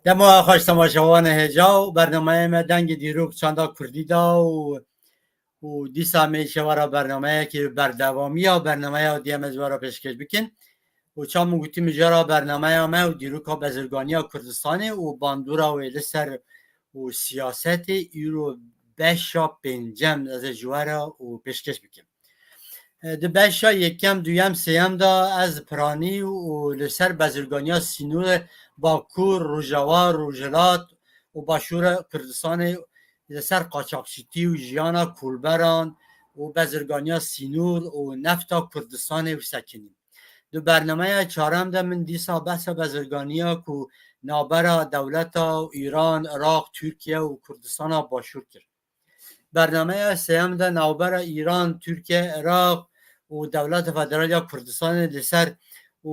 دما خوش تماشاوان هجا و برنامه ما دنگ دیروک چندا کردی دا و دیسا میشه ورا برنامه که بردوامی یا برنامه ها دیم از ورا پیشکش بکن و چا مگوتی مجارا برنامه ها ما و دیروک ها بزرگانی ها کردستانه و باندورا و لسر و سیاست ایرو بشا پنجم از جوارا و پیشکش بکن ده بشا یکم دویم سیم دا از پرانی و لسر بزرگانی ها سینور باکور روژاوا روژلات و باشور کردستان لسر قاچاقچیتی و جیانا کولبران و بزرگانی ها سینور و نفتا کردستان و سکنیم دو برنامه چهارم ده من دیسا بحث بزرگانی ها که نابرا دولت ایران عراق ترکیه و کردستان ها باشور کرد برنامه سیم ده نابرا ایران ترکیه عراق و دولت فدرالیا کردستان لسر و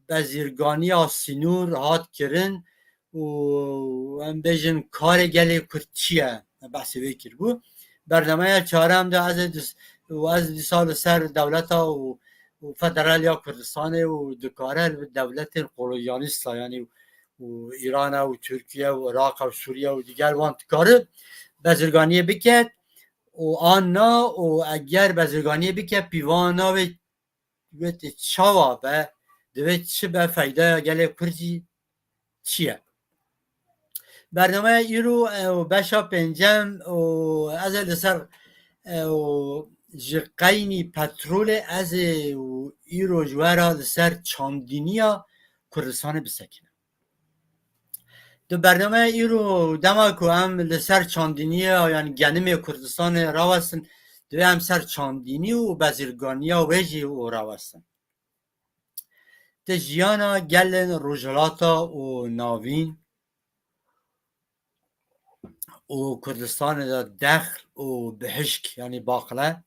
بزرگانی سینور هات کرن و ام بیجن کار گلی کرد چیه بحثی وی کرد بو برنامه چهارم ده از دی سال سر دولت و فدرالیا کردستان و دکاره دولت قلویانیست یعنی و ایران و ترکیه و عراق و سوریه و دیگر وانت کاره بزرگانی بکد و آن نا و اگر بزرگانی بکد پیوانا و چاوا به دوید چه به فایده گله کردی چیه برنامه ایرو بشا پنجم و از لسر جقینی پترول از ایرو جوارا لسر چاندینیا کردستان بسکنه دو برنامه ایرو دما که هم لسر چاندینیا یعنی گنم کردستان راوستن دو هم سر چاندینی و بزرگانیا ویجی و راوستن ده جیانا گلن روژلاتا و ناوین و کردستان دا دخل و بهشک یعنی باقله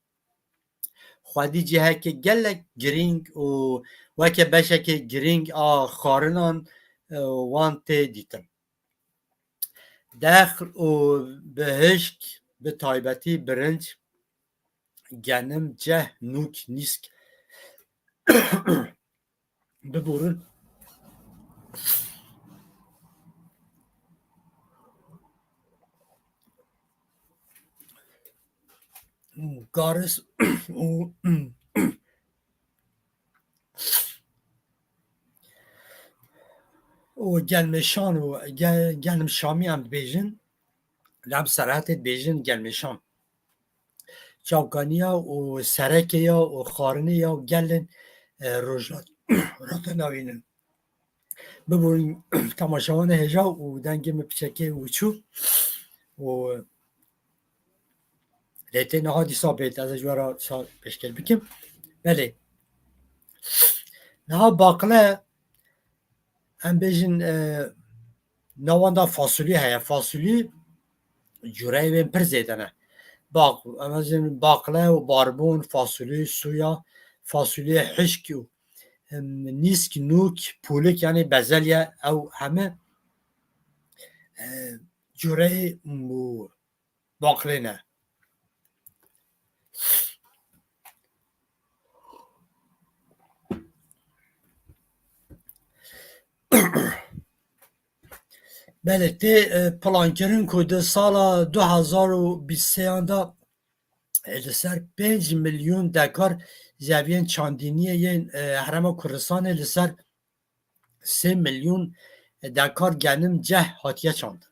خودی جهه که گلک گرینگ و وکه بشه که گرینگ خارنان وانت دیتن دخل و بهشک به تایبتی برنج گنم جه نوک نیسک ببورن گارس و گلمشان و گلم شامی هم بیجن لب سرحت بیجن گلمشان چاوکانیا و سرکیا و خارنیا و گلن روژات ناوینن ببورین تماشاوان هجا و دنگ مپچکه و چو و لیته نهادی ثابت از جوارا بشکل بکم بله نها باقله هم بیجن نواندا فاصلی هیا فاصلی جوره بین پر زیدنه باقله و باربون فاصلی سویا فاصلی حشک و نیسک نوک پولک یعنی بزلیه او همه جوره باقله نه بله تی پلانکرین کده سالا 2023 دا لسر 5 میلیون دکار زوین چاندینی یه حرم کردستان لسر 3 میلیون دکار گنم جه هاتیه چاند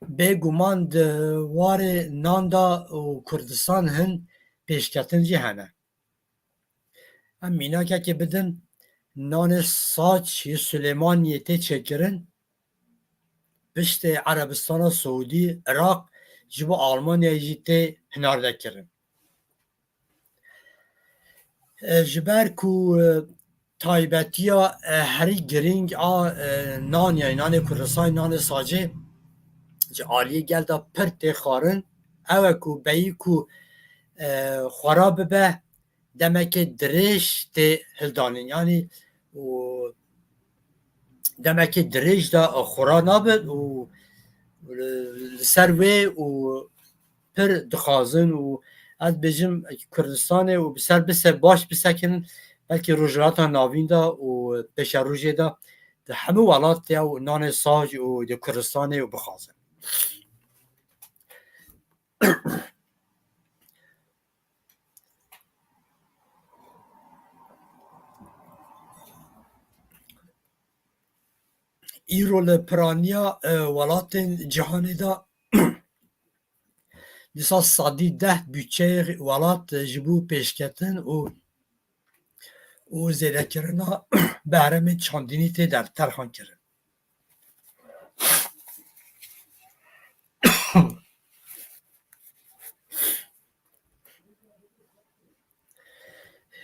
به گمان دوار ناندا و کردستان هن پیشکتن جهنه هم مینا که بدن نان ساچ سلیمان یه چکرن پشت عربستان سعودی عراق جبو آلمانیا جیته هنارده کرن جبر کو تایبتیا هری گرینگ نان یا نان کردستان نان ساجه عالیه گلدا پرت خارن او کو بایی کو خراب به دمک درش ته هلدانین یعنی دمک درش دا خورا نابد و سروی و پر دخازن و از بجم کردستان و بسر باش بسکنن بلکه روژرات ناوین دا و بشه روژه دا همه ولات و نان ساج و د کردستان و بخوازن ایرو لپرانیا ولات جهانی دا دیسا صدی 10 بودجه ولات جبو پیشکتن و زیده کرنا بهرم چاندینی تی در ترخان کرن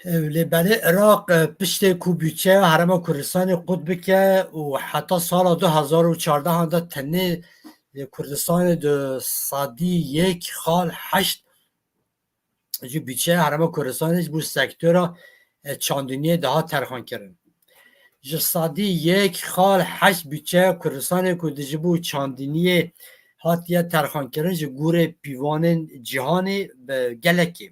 لبنان عراق پشت کو بودجه حرم کردستان قطب که و حتی سال 2014 هنده تنه کردستان دو صدی 1 خال 8 جو بودجه حرم کردستان بو سکتورا چاندینی ده ترخان کرن جو صدی 1 خال 8 بودجه کردستان کردجی بو چاندینی هاتیه ترخان کرن جو گور پیوان جهانی به گلکی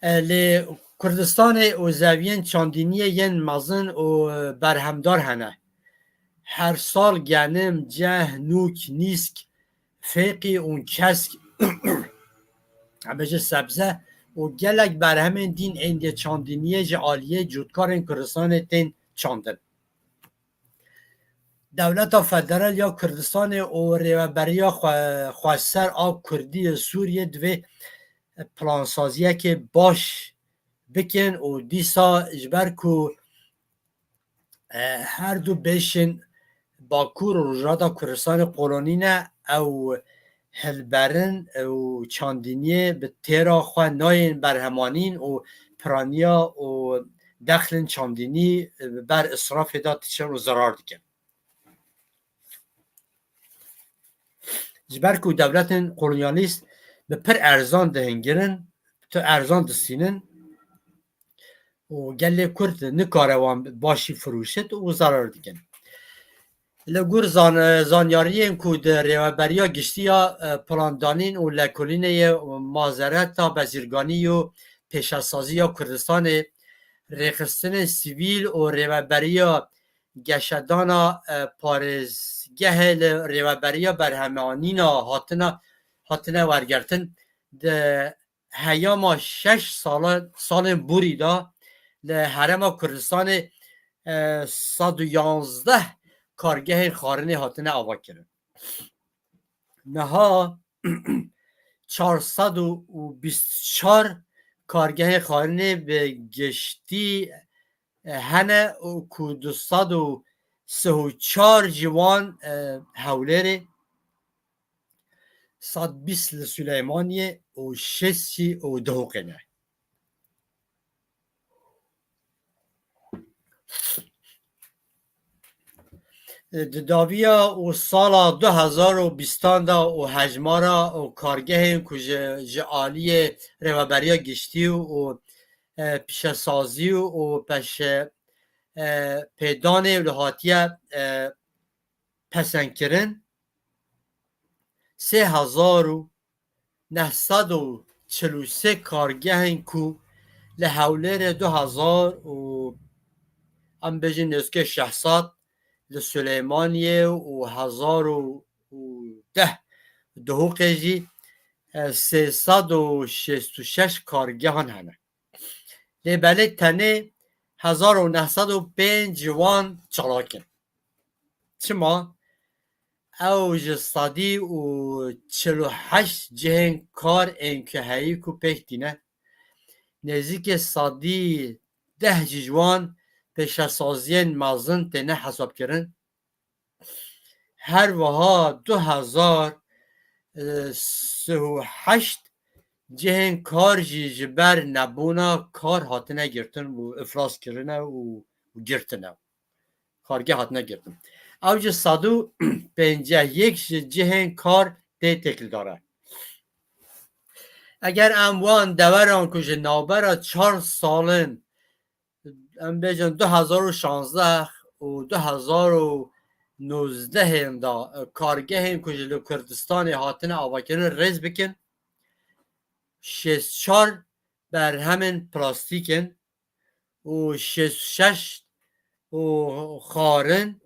لی کردستان و زوین چاندینی ین مزن و برهمدار هنه هر سال گنم جه نوک نیسک فیقی اون کسک همه سبزه و گلک برهمین دین ایندی چاندینی جه آلیه جودکار کردستان تین چاندن دولت فدرال یا کردستان و ریوبریا خواستر آب کردی سوریه دوی پلانسازیه که باش بکن و دیسا اجبر کو هر دو بشن باکور و رجرادا کردستان قرانینه او هلبرن و چاندینیه به تیرا خواه ناین برهمانین و پرانیا و دخل چاندینی بر اصراف دا تیچر و زرار دیگه جبر کو دولت قولونیالیست به پر ارزان دهنگرن تو ارزان دستینن و گله کرد نکاروان باشی فروشت و ضرر دیگن لگور زانیاری کود ریوبریا گشتیا پلاندانین و لکولین مازرت تا بزرگانی و پیشسازی یا کردستان ریخستن سیویل و ریوبریا گشدانا پارزگه ریوبریا برهمانینا هاتنه ورگرتن ده هیاما 6 سال بوری دا لحرم کردستان 111 کارگه خارنه هاتنه آوا کرد نها 424 کارگه خارنه به گشتی هنه و که 234 جوان حولره 120 سلیمانیه و 6 و دهوقنه داویا و سال 2020 دا و حجمارا و کارگه جعالی ریوبریا گشتی و پیش سازی و پیش پیدان لحاتیه پسند کرن 3943 کارگه کو لحوله 2000 و ام بجن نزکه 600 لسلیمانیه و 1010 دهوقه جی 366 کارگهان هنه لیبله تنه 1905 جوان چلاکن چما او جستادی و 48 جهن کار انکهایی کو پیختینه نزدیک صدی 10 جوان پیشسازی مازن تنه حساب کردن هر وها 2038 جهن کار جبر نبونا کار هاتنه گرتن و افلاس کردن و گرتن کارگه هاتنه گرتن اوج 151 جهن کار ده تکل داره اگر اموان دوران کش نابرا 4 سالن ام بجن 2016 و 2019 دا کارگه کجلو کردستان هاتن آواکن رز بکن 64 بر همین پلاستیکن و 66 و خارن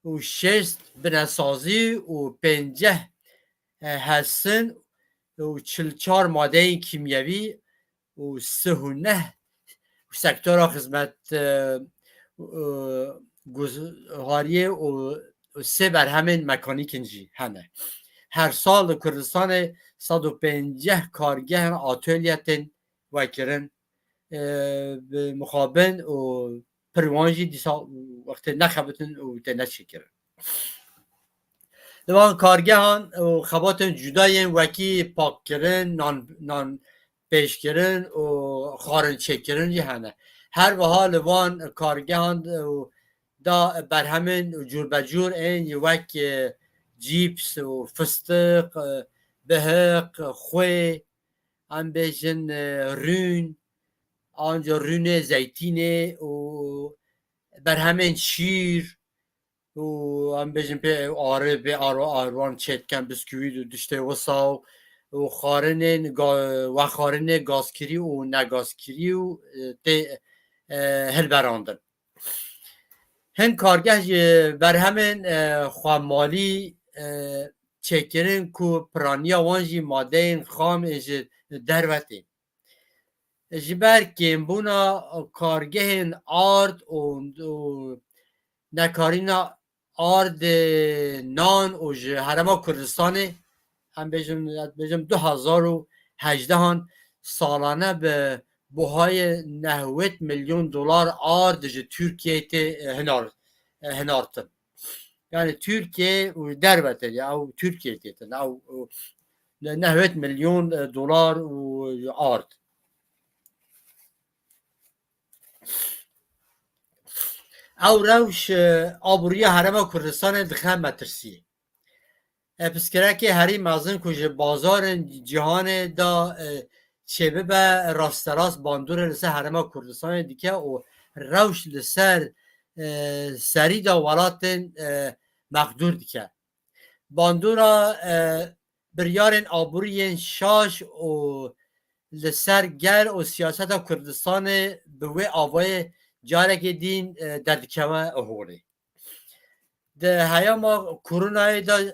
و شست بناسازی و 50 هستن و 44 ماده کیمیایی و 39 سکتور خدمت گزاری و 3 بر همین مکانیک انجی همه. هر سال کردستان 150 کارگه آتولیت وکرن به مقابل و پروانجی دیسا وقت نخبتن و تنشی کرن دوان کارگه هان و خباتن جدای وکی پاک کرن نان پیش کرن و خارن چک کرن یه هنه هر و حال وان کارگه هان دا بر همین جور بجور این یه وک جیپس و فستق بهق خوی هم بیشن رون آنجا رون زیتینه و بر همین شیر و هم بیشن به آره به آروان چتکن بسکویت و دشته و ساو و خارن گازکری و نگازکری و هل براندن هن کارگه بر همین خوامالی چکرین کو پرانیا وانجی ماده خام دروتی جبر کمبونا کارگه آرد و نکارینا آرد نان و هرما کردستان هم بجم 2018 سالانه به بهای 90 میلیون دلار آرد ترکیه هنارتن yani Türkiye dervete ya Türkiye diyeten او 90 milyon dolar art او روش آبوری حرم کردستان دخم مترسیه پسکره که هری مازن کج بازار جهان دا چه به راست راست باندور لسه حرم کردستان دیگه و روش لسر سری دا ولاتن مقدور دیگه باندورا بریارن آبورین شاش و لسر گر و سیاست کردستان به وی آوای جارک دین در دکمه اهوری ده هیا ما کرونای دا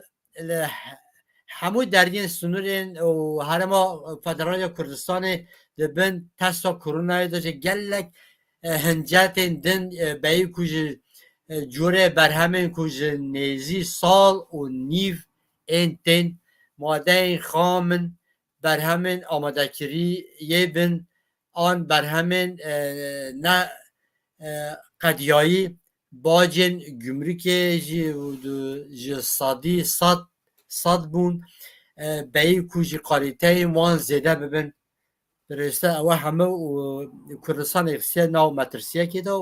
همو دردین سنورین و هر ما فدرال کردستان ده بین تستا کرونای دا چه گلک هنجاتین دن بایی کج جوره بر همین کج نیزی سال و نیف این تین ماده خامن بر همین آماده کری یه بین آن بر همین نه قدیایی باجن گمرک جی صادی صد بون بایی کجی قالیته وان زیده ببین درسته او همه کردستان اقصیه ناو مترسیه که دا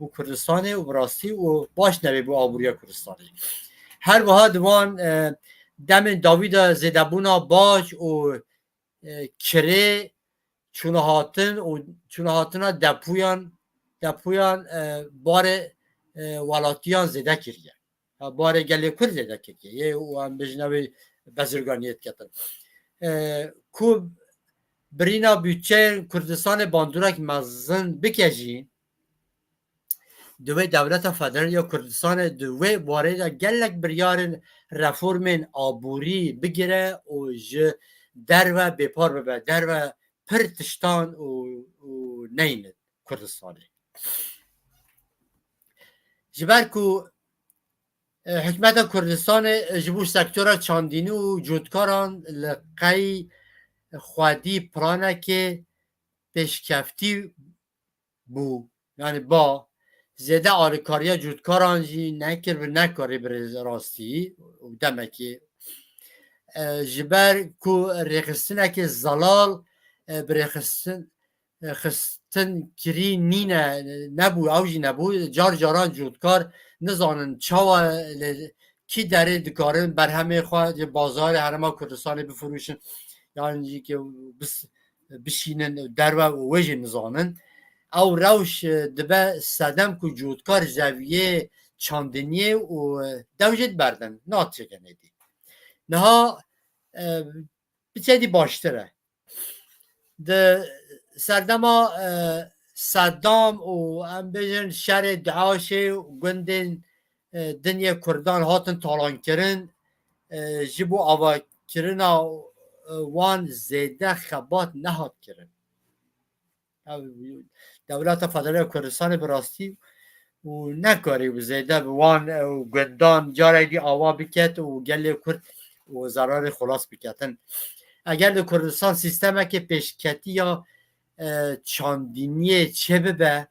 و کردستان و براستی و باش نوی بو آبوریا کردستانی هر وها دوان دم داوید زیده بونا باج و کره چونه هاتن دپویان بار ولاتیان زده کریه بار گلی کرد زده کریه یه او هم بجنوی بزرگانیت کتن کو برینا بودجه کردستان باندورک مزن بکجی دوی دولت فدرال یا کردستان دوی باره گلک بریارن رفورمن آبوری بگیره و در و بپار ببه در و پرتشتان و نین کردستانی جبر کو حکمت کردستان جبو سکتورا چاندینی و جودکاران لقی خوادی پرانه که پیشکفتی بو یعنی با زیده آرکاریا جودکاران جی نکر و نکاری بر راستی و دمکی جبر کو رخصتنه که زلال خستن کری نینه نبو اوجی نبو جار جاران جودکار نزانن چاوا کی داره دکارن بر همه خواه بازار هرما کردستان بفروشن یعنی که بشینن در و وجه نزانن او روش دبه صدم که جودکار زویه چاندنیه و دوجت بردن نات چکنه دی نها بچه دی باشتره ده سردما صدام و ام بجن شر دعاشه و گندن دنیا کردان هاتن تالان کرن جبو آوا کرنا وان زیده خبات نهات کرن دولت فدرال کردستان براستی و نکاری و زیده وان و گندان جاره دی آوا بکت و گل کرد و ضرار خلاص بکتن اگر در کردستان سیستم که پیشکتی یا چاندینی چه به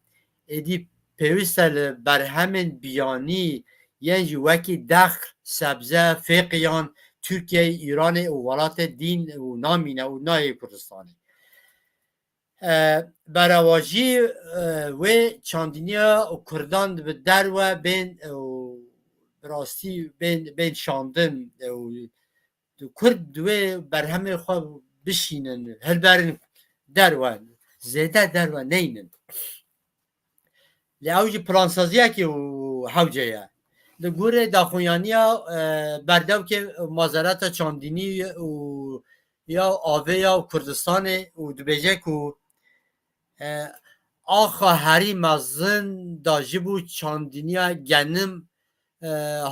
ادی پیوستل بر همین بیانی یعنی وکی دخل سبزه فقیان ترکیه ایران و ولات دین و نامینه و نای کردستانی براواجی و چاندینیا و کردان به در و بین راستی بین شاندن و کرد و بر همه خواه بشینن هل برن در و زیده در و نینن لیاوجی پلانسازیه که حوجه یه لگوره داخویانیا بردو که مازارت چاندینی و یا آوه یا کردستان و دبیجه که آخا هری مزن داجبو چاندینیا گنم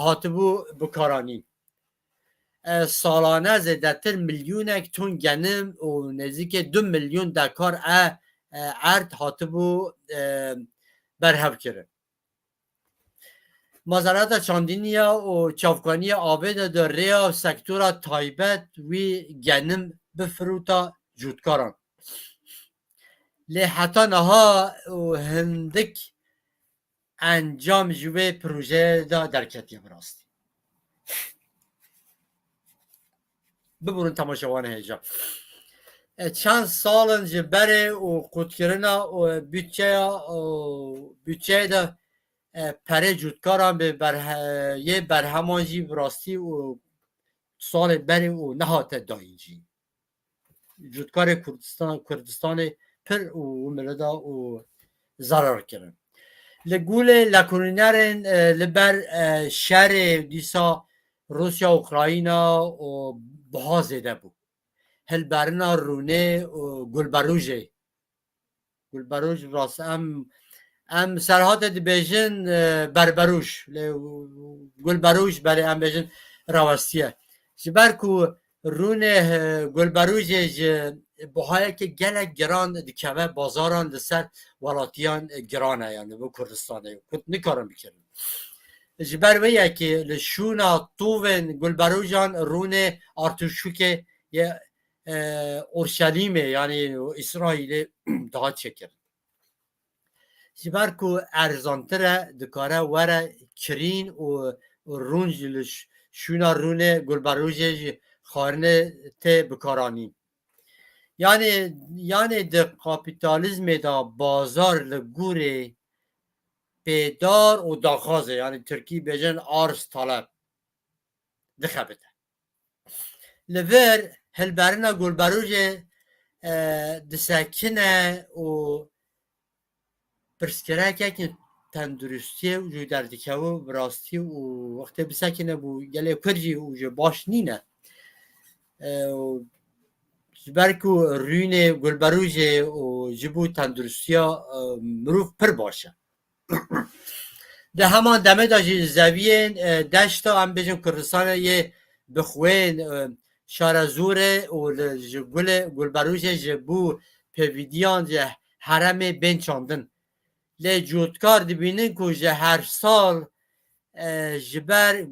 هاتبو بکارانی سالانه زیدتر میلیونک تون گنم و نزدیک 2 میلیون دکار ارد هاتبو برهو کرد مزارات چاندینیا و چافکانی آبید در ریا سکتورا تایبت وی گنم بفروتا جودکاران لی حتی نها هندک انجام جوه پروژه دا درکتی براستی ببرون تماشاوان هجا چند سالن جبره و قدکرنا و بودجه دا پره جودکاران به یه برهمانجی براستی و سال بره و نهات داینجی جودکار کردستان پر و ملدا و ضرر کرن لگول لکونینرن لبر شهر دیسا روسیا و اوکراینا و بها زیده بود هل برنا رونه و گلبروج راست ام سرحات دی بیجن بربروش گلبروش برای ام بیجن راوستیه جبر کو رونه گلبروج بهای که گلک گران دیکوه بازاران دسر ولاتیان گرانه یعنی با کردستانه کت نکارم بکرم جبر ویه که لشونا طوون گلبروجان رونه ارتوشوک یه اورشلیمه یعنی اسرائیل داد چکر جبر کو ارزانتره دکاره وره کرین و رونج شونا رونه گلبروج خارنه ته بکارانی یعنی ده کاپیتالیزم دا بازار لگوره پیدار و داخازه یعنی ترکی بیجن آرز طلب دخبته لور هلبرنا گلبروج دسکنه و پرسکره که تندرستی و جو دردکه و براستی و وقتی بسکنه بو گله کرجی و جو باش نینه برکو رونه گلبروج و جبو تندرستی مروف پر باشه ده همان دمه دا زوین دشتا هم بجن کردستان یه بخوین شارزوره و گلبروج جبو پیویدیان جه حرم بین چاندن لی جودکار دبینن که جه هر سال جبر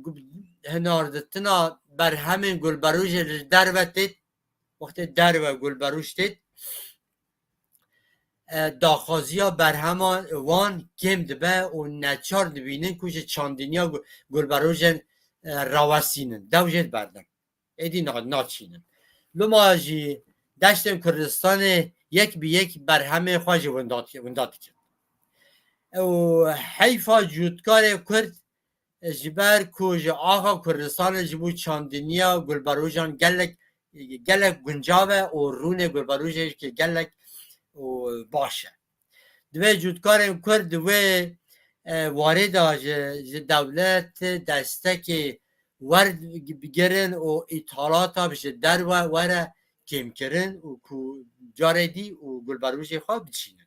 هناردتنا بر همین گلبروج در وقتی در و گلبروج دید داخازیا بر همان وان کم دبه و نچار دبینن که چاندینیا گلبروجن راوسینن دوجت بردن ایدی ناچینن لما جی دشتم کردستان یک بی یک بر همه خواهی ونداد کرد و حیفا جودکار کرد جبر کوج آقا کردستان جبو چاندینیا گلبروجان گلک گنجاوه و رون گلبروجه که گلک باشه دوی جودکار کرد دوی وارد دولت دستک ورد بگیرن و اطالات بشه در و کم کرن و جاره دی و گلبروجه خواه بچینن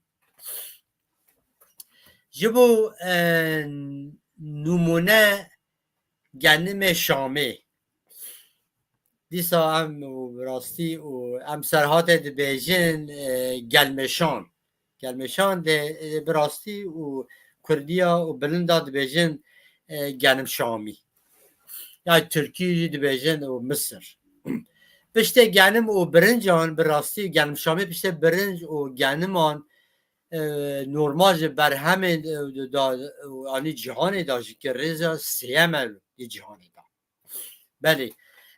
جبو نمونه گنم شامی دیسا هم راستی و هم سرهات بیژن گلمشان ده براستی و کردیا و بلندا بیژن گنم شامی یا ترکی بیژن و مصر پشت گنم و برنجان براستی گنم شامی پشت برنج و گنمان نورمال بر همه آنی جهانی داشت که رزا سیمل جهانی دا بله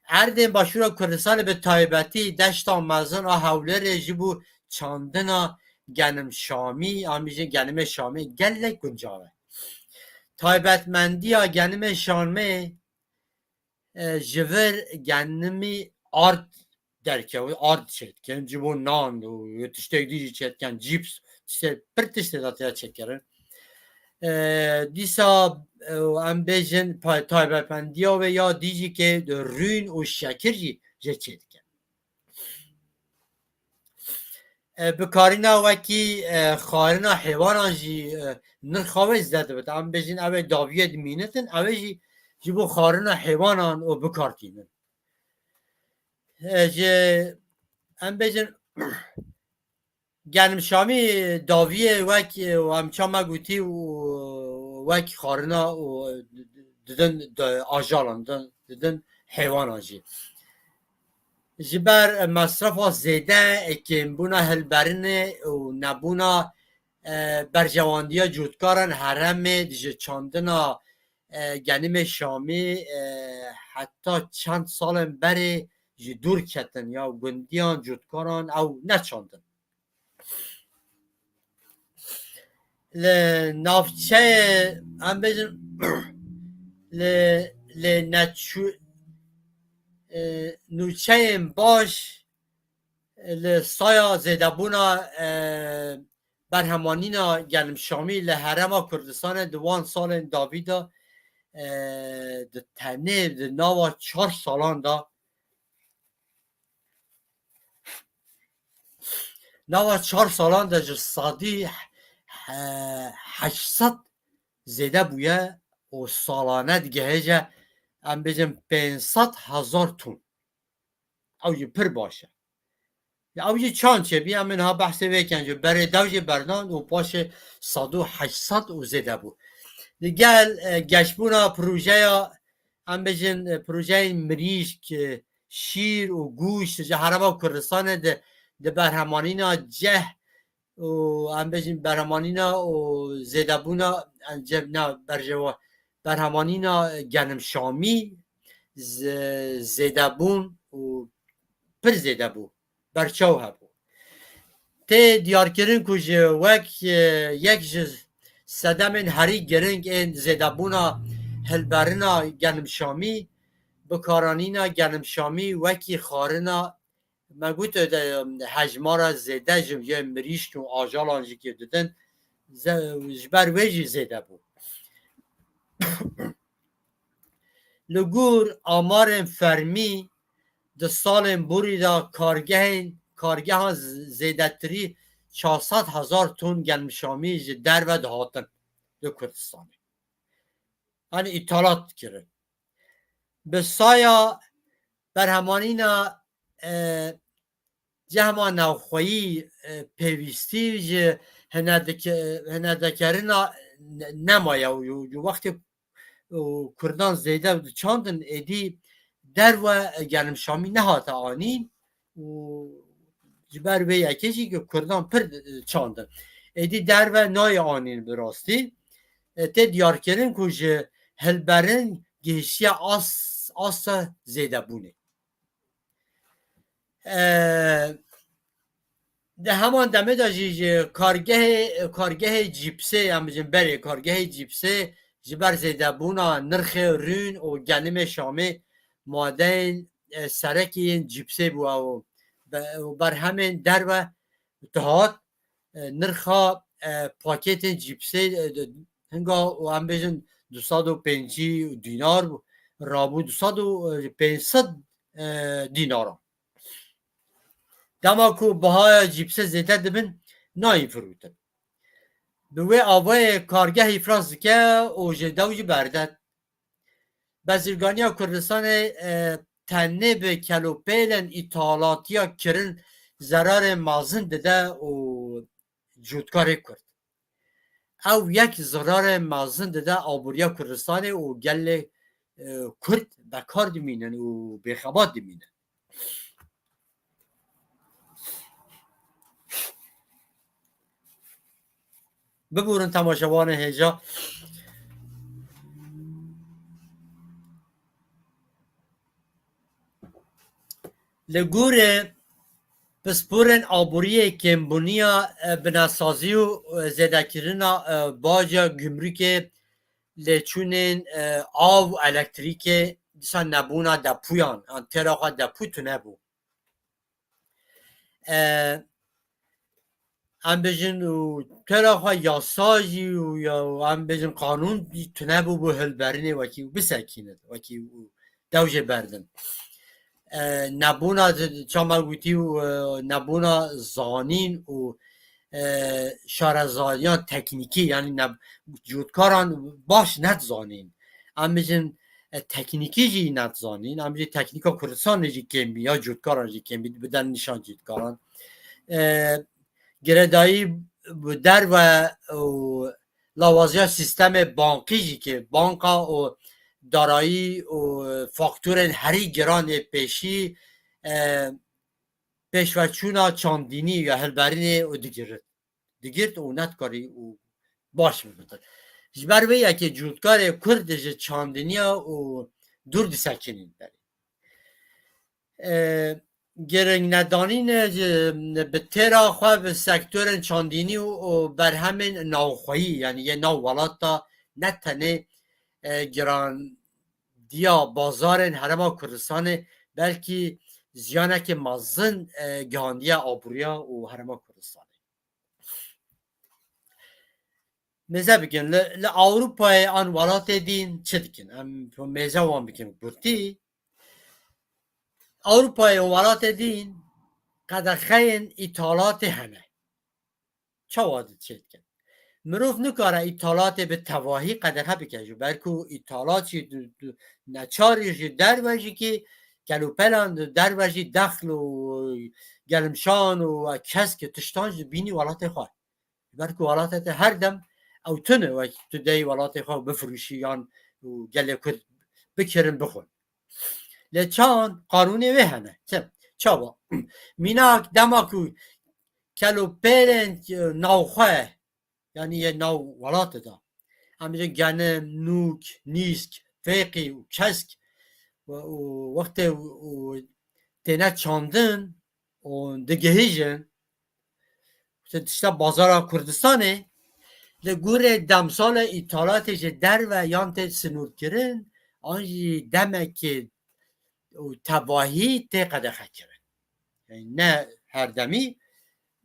اردن باشورا کردستان به تایبتی دشتا مزن حوله رجبو چاندنا گنم شامی آمیجه گنم شامی گله گنجاوه تایبتمندی ها گنم شامی جور گنمی آرد درکه و آرد شد که جبو نان و تشتک دیجی چید کن جیپس پر تشتی داتیا چکره دیسا ام بیجن تایبتمندی ها و یا دیجی که رون و شکر جی چید کن بکارینا وکی خارنا حیوانان جی نرخاوه زده بود ام بیجن اوه داویه دمینتن اوه جی بو خارنا حیوانان و بکارتینن ام بیجن گنم شامی داویه وک و همچا ما گوتی و وک خارنا و ددن آجالان ددن حیوانان جی جبر مصرف زیده که بونا هلبرنه و نبونا برجواندیا جودکارن حرم دیجه چاندنا گنم شامی حتی چند سال بری دور کتن یا گندیان جودکاران او نچاندن لنافچه هم بجن لنچو نوچه باش لسایا زیدبونا برهمانینا گلم شامی لحرم کردستان دوان سال داویدا ده تنه ده ناوا 4 سالان دا ناوا 4 سالان دا جسادی 800 زیده بویه و سالانه دیگه هجه ام بجم 500,000 تون او یه پر باشه او یه چان چه بیا منها بحث ویکنجو بره دوجه بردان و باشه 100 و زیده بود دیگه گشبونا پروژه ام بجن پروژه مریش که شیر و گوشت جه حرما کردستان ده برهمانینا جه و ام بجن برهمانینا و زیده بونا نه برجوا برهمانینا گنم شامی زیده بون و پر زیده بو برچاو هبو ته دیار کرن کج وک یک صدمن هری گرنگ این زیده بونا هلبرنا گنم شامی بکارانینا گنم شامی وکی خارنا مگوت حجمارا زیده جم یا مریشت و آجالانجی که دادن جبر ویجی زیده بود لگور آمار فرمی ده سال بوری دا کارگه ها زیده تری 400,000 تون گنم شامی در و دهاتن دو کردستانی یعنی ایتالات کرد به سایا برهمانینا جهما نوخویی پیوستی جه هندکرنا نمایه و وقتی کردان زیده چاندن ایدی در و گرم شامی نهات آنین و جبر به یکیشی که کردان پر چاندن ایدی در و نای آنین براستی ته دیار کرن کج هلبرن گهشی آس زیده بونه ده همان دمه داشتی کارگه جیپسه هم بجن بره کارگه جیپسه جبر زیده بونا نرخ رون و گنم شامه مادین سرکی این جیپسه بو و بر همین در و دهات نرخا پاکت جیپسه هنگا و هم بجن 250 دینار رابو 500 دینار دما کو بهای جیپسه زیده دبن نای فروتن به وی آوای کارگهی فرانس که او جدوج برده بزرگانی کردستان تنه به کلوپیلن ایتالاتیا کرن ضرر مازن دده و جودکاری کرد او یک ضرر مازن دده آبوریا کردستان و گل کرد بکار دمینن و بخبات دمینن ببورن تماشاوان هجا لگور پسپورن آبوری کمبونیا بناسازی و زدکرنا باجا گمرک لچونن آو الکتریک دیسان نبونا دپویان تراخا دپو تو نبو هم بجن تراخا یاساجی و یا هم بجن قانون تو نبو بو هلبرینه وکی بسکینه وکی دوجه بردن نبونا چامگوتی و نبونا زانین و شارزانیان تکنیکی یعنی جودکاران باش ند زانین ام بیجن تکنیکی جی ند زانین ام بیجن تکنیکا کردستان جی کمی یا جودکاران جی کمی بدن نشان جودکاران گردایی در و لوازیا سیستم بانکی جی که بانکا و دارایی و فاکتور هری گران پیشی پیشوچونا چاندینی یا هلبرین و دیگرت و نتکاری و باش میبودن جبر وی یکی جودکار کردش چاندینی و دور دیسکنین داری گرنگ ندانین به تیرا خواه به سکتور چاندینی و بر همین ناوخوایی یعنی یه ناو ولاتا نتنه گران دیا بازار هرما کردستان بلکه زیانک مازن گهاندیا آبوریا و هرما کردستان مزه بکن لأوروپای آن ولات دین چه دکن مزه وان بکن برتی اوروپای ولات دین قدخین ایتالات همه چه واده چه دکن مروف نکاره ایتالات به تواهی قدخه بکشو بلکه ایتالات نچاریش در وجه که گلوپلان در وجه دخل و گلمشان و کس که تشتانج بینی ولات خواه بلکه ولاتت هر دم او تنه و تو دی ولات خواه بفروشی یان و گله کرد بکرن بخون لچان قانونی وی هنه چه با میناک دماکو کلوپلن ناو خواه یعنی یه ناو ولات دا همینجا گنم نوک نیسک فیقی و کسک و وقت تینه چاندن و دگهیجن تشتا بازار کردستانه لگور دمسال ایتالاتش در و یانت سنور کرن آنجی دمک تباهی تی قدخه کرن یعنی نه هر دمی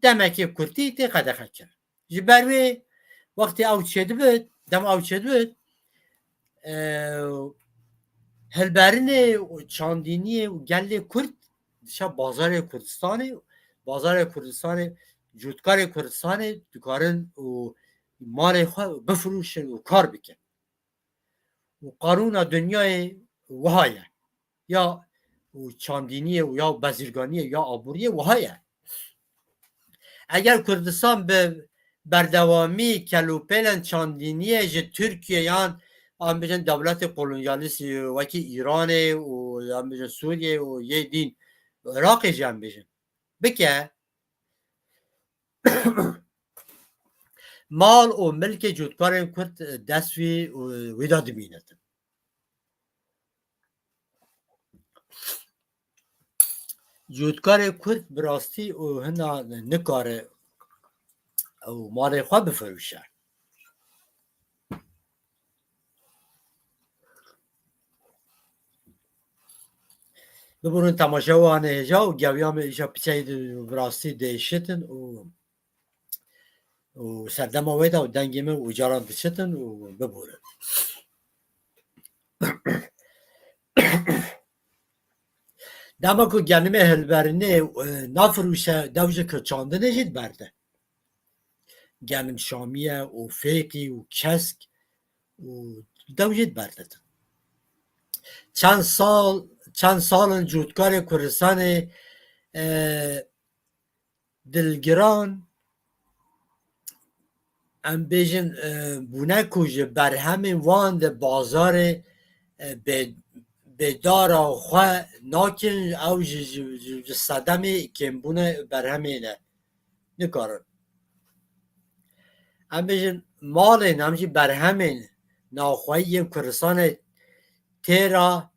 دمک کردی تی قدخه کرن جبروی وقتی او چید بود دم او چید بود هلبرین چاندینی و گل کرد شا بازار کردستان جودکار کردستان دکارن و مال خواه بفروشن و کار بکن و قانون دنیای وهایه یا چاندینی و یا بزرگانی یا آبوری وهایه اگر کردستان به بردوامی کلوپلن چاندینی جه ترکیه یان هم بجن دولت قلونیالیست وکی ایران و هم بجن سوریه و یه دین عراق جمع بجن بکه مال و ملک جودکار کرد دستوی ویدا دمینت جودکار کرد براستی و هنا نکاره و مال خواه بفروشه ببرون تماشا وانه هجا و گویام ایشا پیچه براستی دیشتن و سردم آویده و دنگیمه و جاران دشتن و ببورن دما که گنمه هلبرنه نافروشه دوجه که چانده نجید برده گنم شامیه و فیقی و کسک و دوجید بردد چند سال جودکار کردستان دلگران ام بیجن بونه کج بر همین وان ده بازار بدارا خواه ناکن او صدمی کم بونه بر همینه نکارن ام بیجن مالین همچی بر همین ناخواهی کردستان تیرا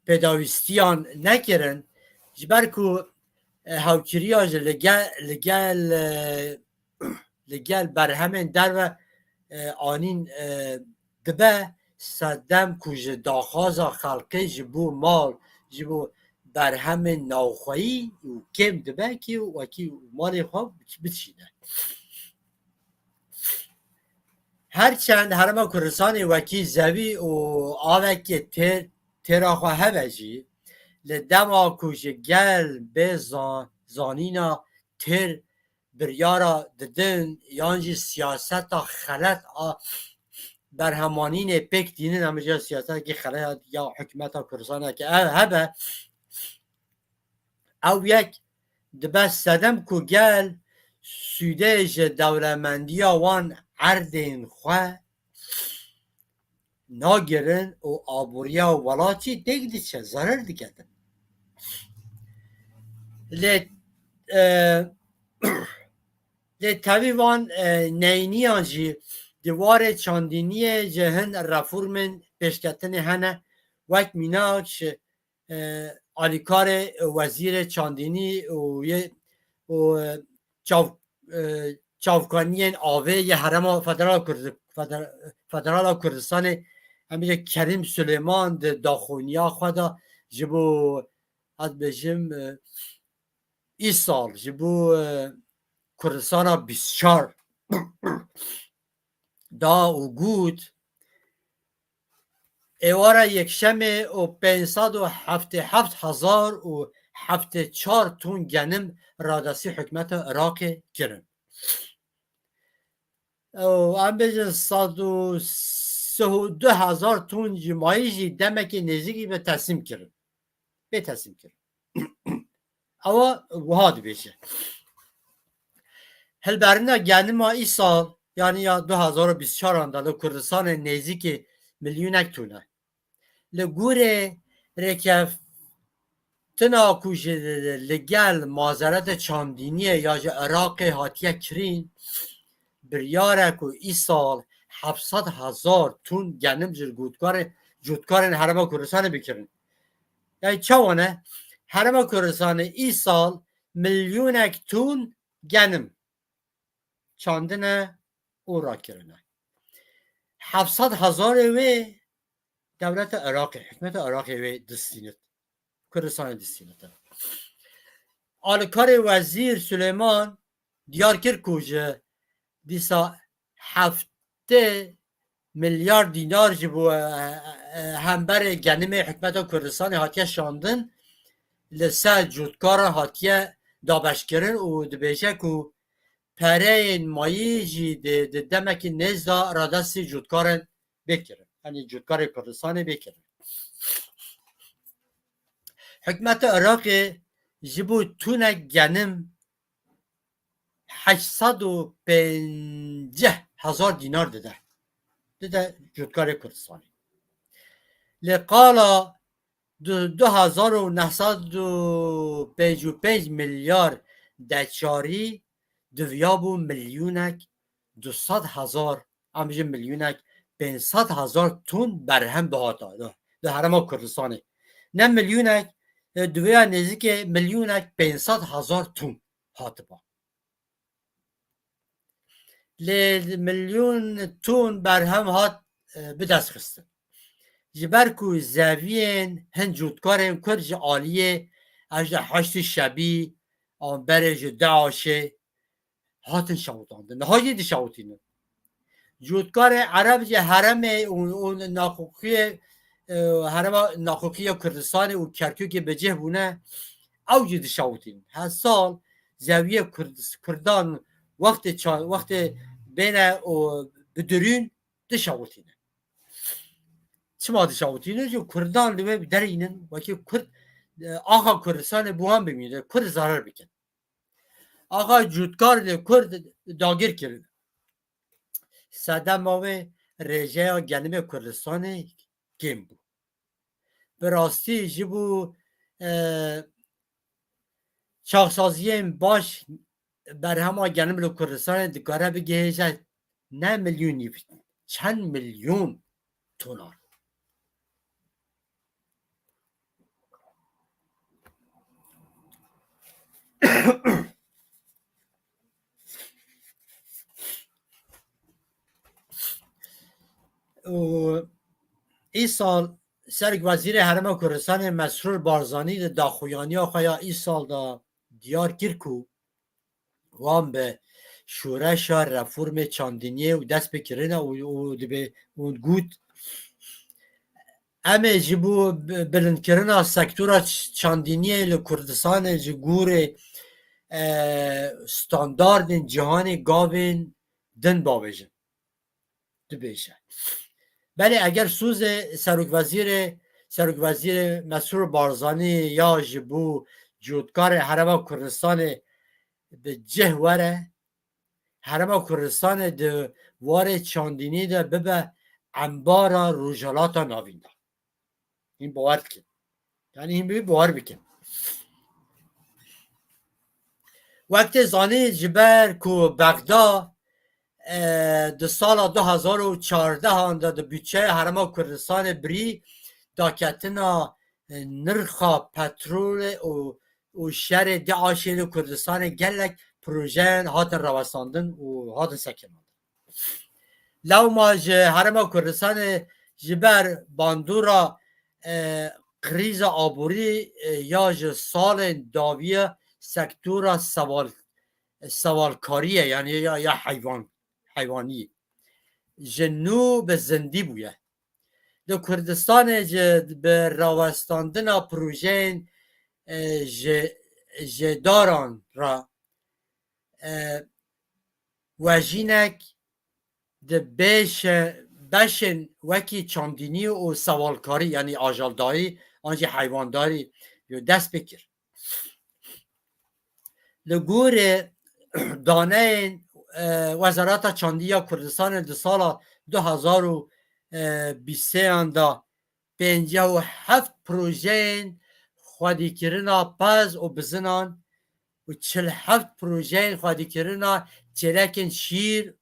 پداویستیان نکرن جبر که هاوکریا لگل بر همین در و آنین دبه صدم کج داخازا خلقه جبو مال جبو بر همین ناوخوایی و کم دبه که وکی مال خواب بچینه هرچند هرما کردستان وکی زوی و آوکی تیراخوا هبجی لدما کج گل به زانینا تیر بریارا ددن یانجی سیاست خلط برهمانین پک دینن همجا سیاست که خلط یا حکمت کردستان که هبه او یک دبست صدم که گل سودهش دولمندی وان عردین خواه ناگرن و آبوریا ولاتی دیگ دیچه ضرر دیگدن لی تاوی وان نینی آنجی دوار چاندینی جهن رفورمن پیشکتن هنه وقت میناچ آلیکار وزیر چاندینی و چاوکانی آوه یه حرم فدرال کردستان همیشه کریم سلیمان داخونیا خدا جبو از بجم ای سال جبو کردستان 24 دا و گود ایوارا یک شمه و 577,074 تون گنم رادسی حکمت عراق کرن و هم بجن 132,000 تون جمعیجی دمکی نزدیکی به تصمیم کرن اما وهاد بشه هل برنا گنم ای سال یعنی 2024 اندالو کردستان نزدیک میلیونک تونه لگوره رکف تنا کوش لگل مازرت چاندینی یا عراق هاتیه کرین بریاره که ای سال 700,000 تون گنم جودکار حرم کردستان بکرن یعنی چوانه حرم کردستان ای سال میلیونک تون گنم چاندنه او را کرنه 700,000 وی دولت عراق حکمت عراق وی دستینت کردستان دستینت آلکار وزیر سلیمان دیار کرد کجه دیسا 7 میلیارد دینار جبو همبر گنم حکمت کردستان هاتیه شاندن لسه جودکار هاتیه دابش کرن و دبیشه که پره مایی جی دمک نزدا رادستی جودکار بکرن یعنی جودکار کردستان بکرن حکمت عراق جبو تونه گنم 850,000 دینار داده جودکار کردستانی لقالا 2,955 میلیارد دچاری دویابو میلیونک 200,000 همجه میلیونک 500,000 تون برهم بهاتا ده حرم کردستانی نه میلیونک دویا نزدیک میلیونک 500,000 تون هاتبا میلیون تون برهم هات به دست خسته جبر کو زوین هن جودکارم کرج عالیه اجده حشت شبی برج داعشه هاتن شاوتاندن نهایی دی شاوتینه جودکار عرب جه حرم اون ناخوخی حرم ناخوخی کردستان و کرکوک به جه بونه او جدی شاوتین هر سال زاویه کردان وقت بین و بدرین دشاوتینه چما دشاوتینه جو کردان دوی درینن وکی کرد آقا کردستان بوان بمیده کرد zarar بکن آقا جودکار ده کرد داگیر کرد صدم آوه رژه گنم کردستان کم بود به راستی جبو شاخسازی باش بر همه گنم لو کردستان دکاره بگه نه میلیونی چند میلیون تونار این سال سرک وزیر حرم کردستان مسرور بارزانی دا خویانی آخایا این سال دا دیار کرکو وام به شورش رفورم چاندینیه و دست بکرنه و گوت امه جبو بلند کرنه سکتورا چاندینیه لکردستان جگور ستاندارد جهان گاوین دن باویجن دبیشه بله اگر سوز سرک وزیر مسرور بارزانی یا جبو جودکار حرم کردستان به جه وره حرم کردستان ده وار چاندینی ده ببه انبارا روژالاتا ناوینده این باور بکن یعنی این ببی باور بکن وقت زانه جبر کو بغدا ده سال 2014 ده ده بودجه حرم کردستان بری داکتنا نرخا پترول و شهر داعشی کردستان گلک پروژه هاتن روستاندن و هاتن سکنان لو ما حرم کردستان جبر باندورا کریز آبوری یا سال داویه سکتورا سوالکاریه یعنی یا حیوانی جنو به زندی بویه دو کردستان به راوستاندن پروژه جداران را وجینک ده بشن وکی چاندینی و سوالکاری یعنی آجالداری آنجا حیوانداری یا دست بکر لگور دانه وزارت چاندی کردستان دو سال 2023 اندا 57 پروژه خودی کرنا پز و بزنان و 47 پروژه خودی کرنا چلکن شیر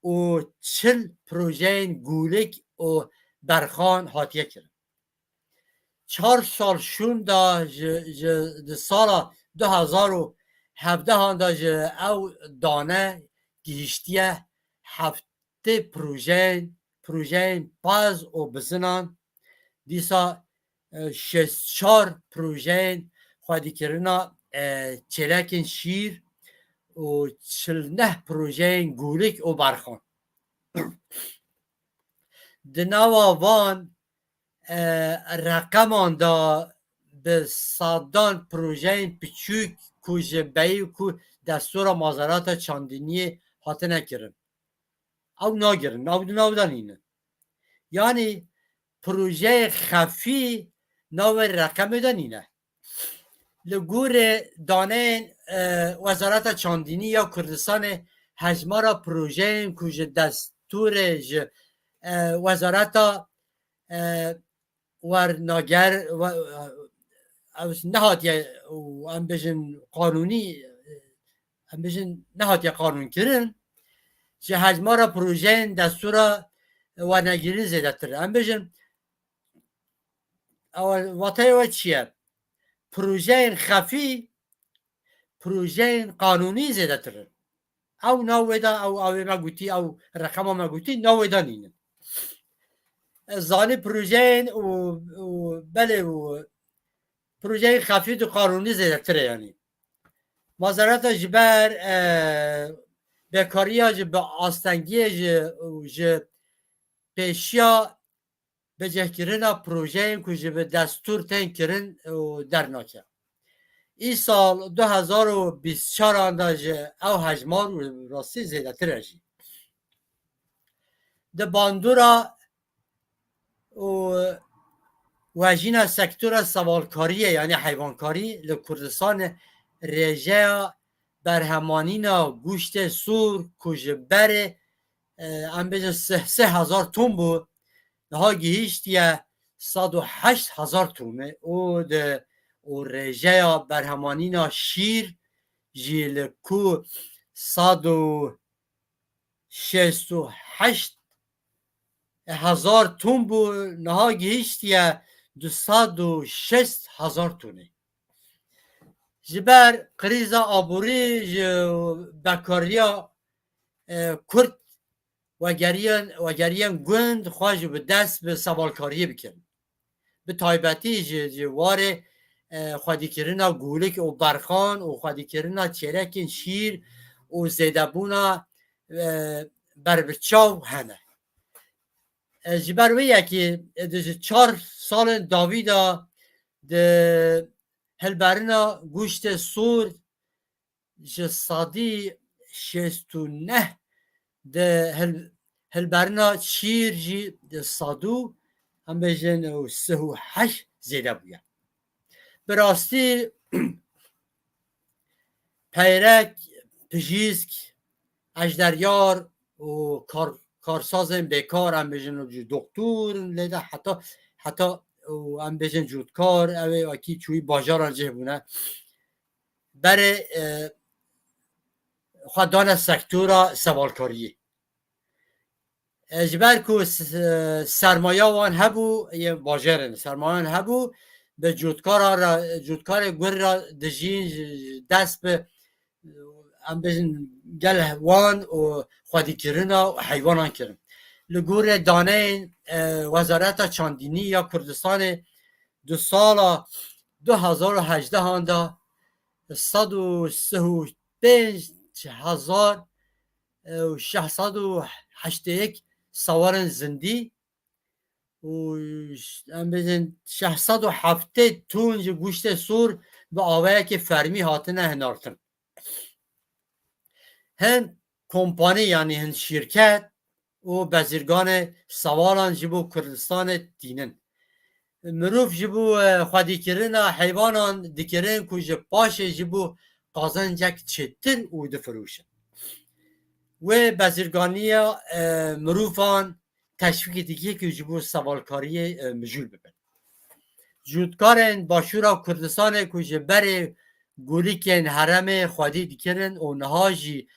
و 40 پروژه گولک و برخان هاتیه کرد 4 سال شون دا سال 2017 دا او دانه گیشتیه هفته پروژه باز و بزنان دیسا 64 پروژه خودی کرنا چلکن شیر و 49 پروژه گولک و برخان دنوا وان رقمان دا به صدان پروژه پچوک کوژه بیو کو دستور مازارات چاندینی حاطه نکرن او ناگرن ناو دانینه یعنی پروژه خفی ناو رقم دانینه لگور دانه وزارت چاندینی یا کردستان هجمارا پروژه کوژه دستور وزارت ورناگر نهاتیه ام بجن قانونی ام بجن نهاتیه قانون کرن چه هجمارا پروژه دستور ورناگیری زیده تره ام بجن واتای و چیه پروژه خفی پروژه قانونی زیده تره او ناویدا او ما گوتی او رقم ما گوتی ناویدا نینه زانی پروژه و بله و پروژه خفی و قانونی زیده تره یعنی وزارت جبر بکاری به آستنگی پیشیا به جه کرن پروژه که به دستور تین کرن در ناکه این سال 2024 اندازه او هجمار راستی زیده ترجی ده باندورا و جینا سکتور سوالکاریه یعنی حیوانکاری لکردستان رژه برهمانینا گوشت سور کجبر ام بجن 3000 تون بود نها گیشتیه 108,000 تونه او ده او رژه برهمانینا شیر جیل کو 168,000 تون بود نها گیشتیه 206,000 تونه جبر قریزا آبوری بکاریا کرد و گریان گوند خواهج به دست به سوالکاریه بکن به تایبتی جواره خودی کرنا گولک و برخان و خودی کرنا چرکن شیر و زیدبونا بربچاو هنه جبر ویه که 4 سال داویدا ده هلبرنا گوشت سور جسادی 69 ده هلبرنا شیر جی ده صادو هم بجن و 38 زیده بویا براستی پیرک پژیسک اجدریار و کارساز بیکار هم بجن و دکتور لیده حتی هم بجن جودکار اوه اکی چوی باجار انجه بونه بره خوددان سکتورا سوالکاریه جبر کو سرمایه وان هبو یه باجرن سرمایه هبو به جودکار گر را دجین دست به ام بزن گل وان و خودی کرنا و حیوانان کرن لگور دانه وزارت چاندینی یا کردستان دو سال 2018 هانده 135,681 سوارن زندی و ام بزن 670 تون گوشت سور به آوه که فرمی هاتنه هنارتن هن کمپانی یعنی هن شرکت و بزرگان سوالان جبو کردستان دینن مروف جبو خودی کرن حیوانان دکرن که پاش جبو قازنجک چتر او دفروشن و بزرگانی مروفان تشویق دیگه که جبو سوالکاری مجول ببن جودکارن باشورا کردستان که بره گولیکن حرم خودی دکرن و نهاجی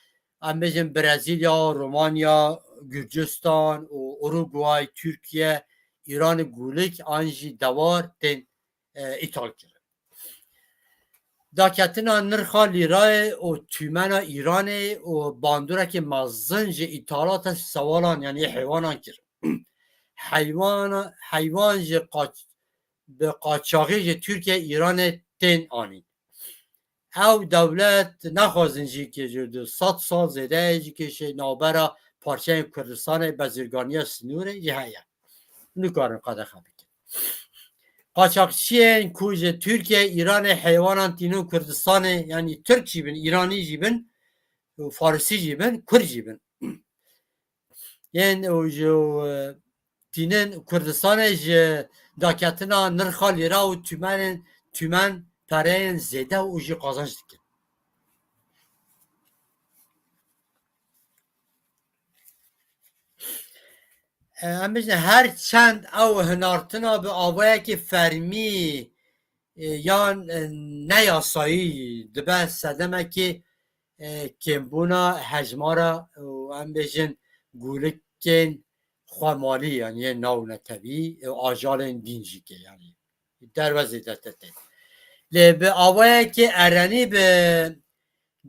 امبجن برزیلیا رومانیا گرجستان و اوروگوای ترکیه ایران گولیک آنجی دوار تن ایتال کرد داکتنا نرخا لیرای و تومنا ایران و باندوره که مزنج ایتالات سوالان یعنی حیوانان کرد حیوان به قاچاقی ترکیه ایران تن آنی او دولت نخوازنجی که جدو 100 سال زده که شه نابرا پارچه کردستان بزرگانی سنوره یه هیا نکارن قدر خواهد بکن قاچاقچیین کوج ترکیه ایران حیوانان تینو کردستان یعنی ترک جیبن ایرانی جیبن فارسی جیبن کرد جیبن یعنی او جو تینن کردستان داکتنا نرخا لیرا و تومن پرین زیده و اوجی قازنج دکن همچنین هر چند او هنارتنا به آوه که فرمی یا نیاسایی دبه سدمه که کمبونا هجمارا و هم بجن گولکن خوامالی یعنی نو نتوی آجال دینجی که یعنی در وزیدت تتن به آوه که ارنی به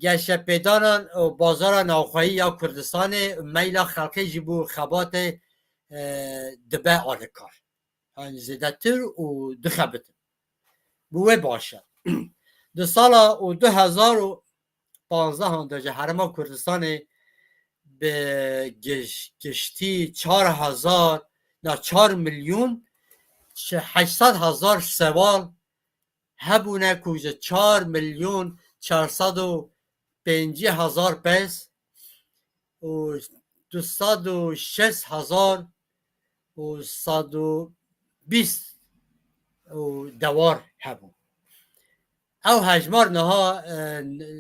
گشه پیدانان و بازار ناوخواهی یا کردستان میلا خلقی جبو خبات دبه آرکار یعنی زیدتر و دخبتر بوه باشه دو سال 2015 هنداجه حرم کردستان به گشتی 4 میلیون 800,000 سوال هبونه که 4,450,000 پس و 206,120 دوار هبون او هجمار نها